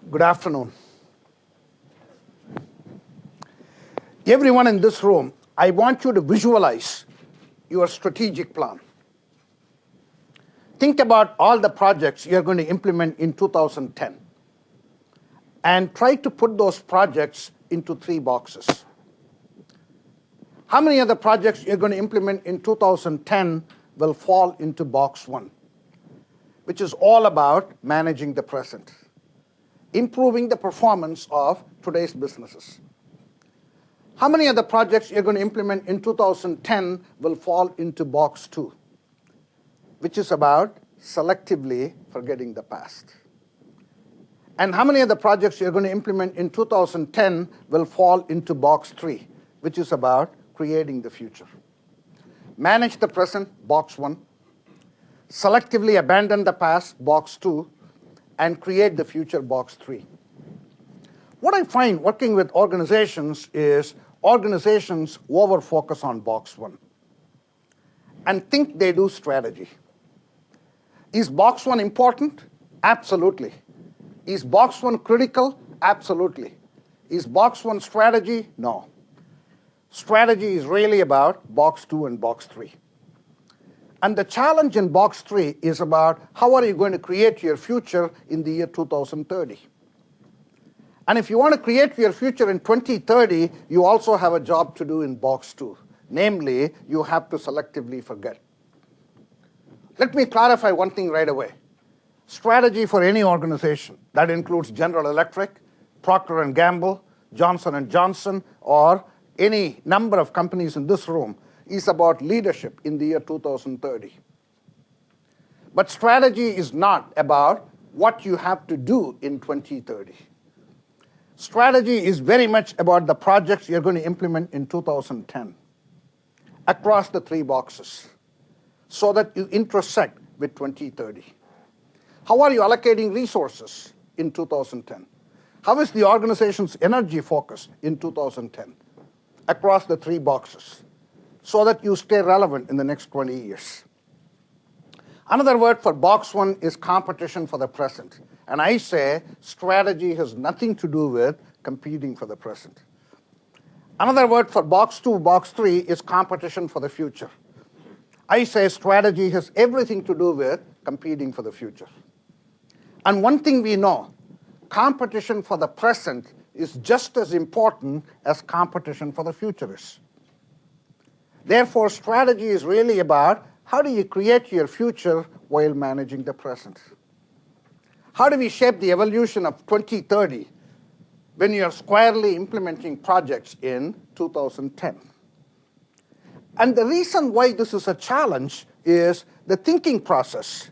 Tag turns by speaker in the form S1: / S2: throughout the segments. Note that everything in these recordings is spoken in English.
S1: Good afternoon. Everyone in this room, I want you to visualize your strategic plan. Think about all the projects you're going to implement in 2010 and try to put those projects into 3 boxes. How many of the projects you're going to implement in 2010 will fall into box 1, which is all about managing the present, improving the performance of today's businesses? How many of the projects you're going to implement in 2010 will fall into box 2, which is about selectively forgetting the past? And how many of the projects you're going to implement in 2010 will fall into box 3, which is about creating the future? Manage the present, box 1. Selectively abandon the past, box 2. And create the future, box 3. What I find working with organizations is organizations over-focus on box 1 and think they do strategy. Is box 1 important? Absolutely. Is box 1 critical? Absolutely. Is box 1 strategy? No. Strategy is really about box 2 and box 3. And the challenge in box 3 is about how are you going to create your future in the year 2030. And if you want to create your future in 2030, you also have a job to do in box 2. Namely, you have to selectively forget. Let me clarify one thing right away. Strategy for any organization, that includes General Electric, Procter & Gamble, Johnson & Johnson, or any number of companies in this room, is about leadership in the year 2030. But strategy is not about what you have to do in 2030. Strategy is very much about the projects you're going to implement in 2010 across the 3 boxes so that you intersect with 2030. How are you allocating resources in 2010? How is the organization's energy focus in 2010 across the 3 boxes so that you stay relevant in the next 20 years? Another word for box 1 is competition for the present. And I say strategy has nothing to do with competing for the present. Another word for box 2, box 3 is competition for the future. I say strategy has everything to do with competing for the future. And one thing we know, competition for the present is just as important as competition for the future is. Therefore, strategy is really about how do you create your future while managing the present? How do we shape the evolution of 2030 when you're squarely implementing projects in 2010? And the reason why this is a challenge is the thinking process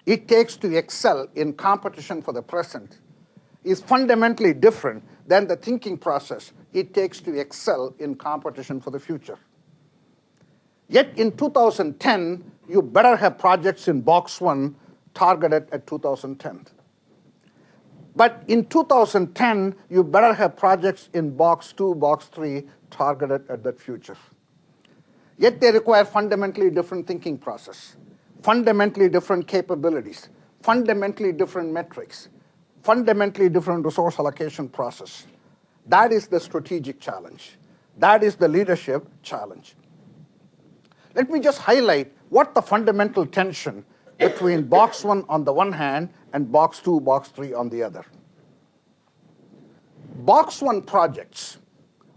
S1: it takes to excel in competition for the present is fundamentally different than the thinking process it takes to excel in competition for the future. Yet in 2010, you better have projects in box 1 targeted at 2010. But in 2010, you better have projects in box 2, box 3 targeted at that future. Yet they require fundamentally different thinking process, fundamentally different capabilities, fundamentally different metrics, fundamentally different resource allocation process. That is the strategic challenge. That is the leadership challenge. Let me just highlight what the fundamental tension between box 1 on the one hand and box 2, box 3 on the other. Box 1 projects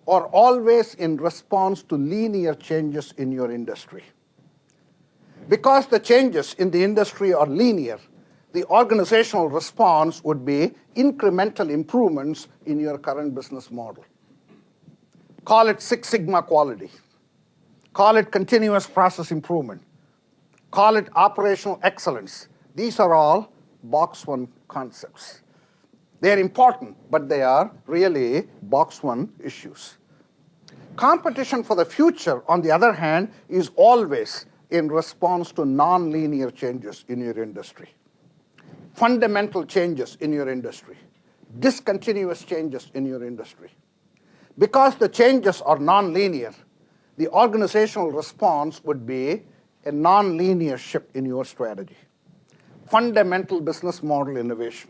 S1: are always in response to linear changes in your industry. Because the changes in the industry are linear, the organizational response would be incremental improvements in your current business model. Call it Six Sigma quality. Call it continuous process improvement. Call it operational excellence. These are all box 1 concepts. They are important, but they are really box 1 issues. Competition for the future, on the other hand, is always in response to non-linear changes in your industry, fundamental changes in your industry, discontinuous changes in your industry. Because the changes are non-linear, the organizational response would be a non-linear shift in your strategy, fundamental business model innovation.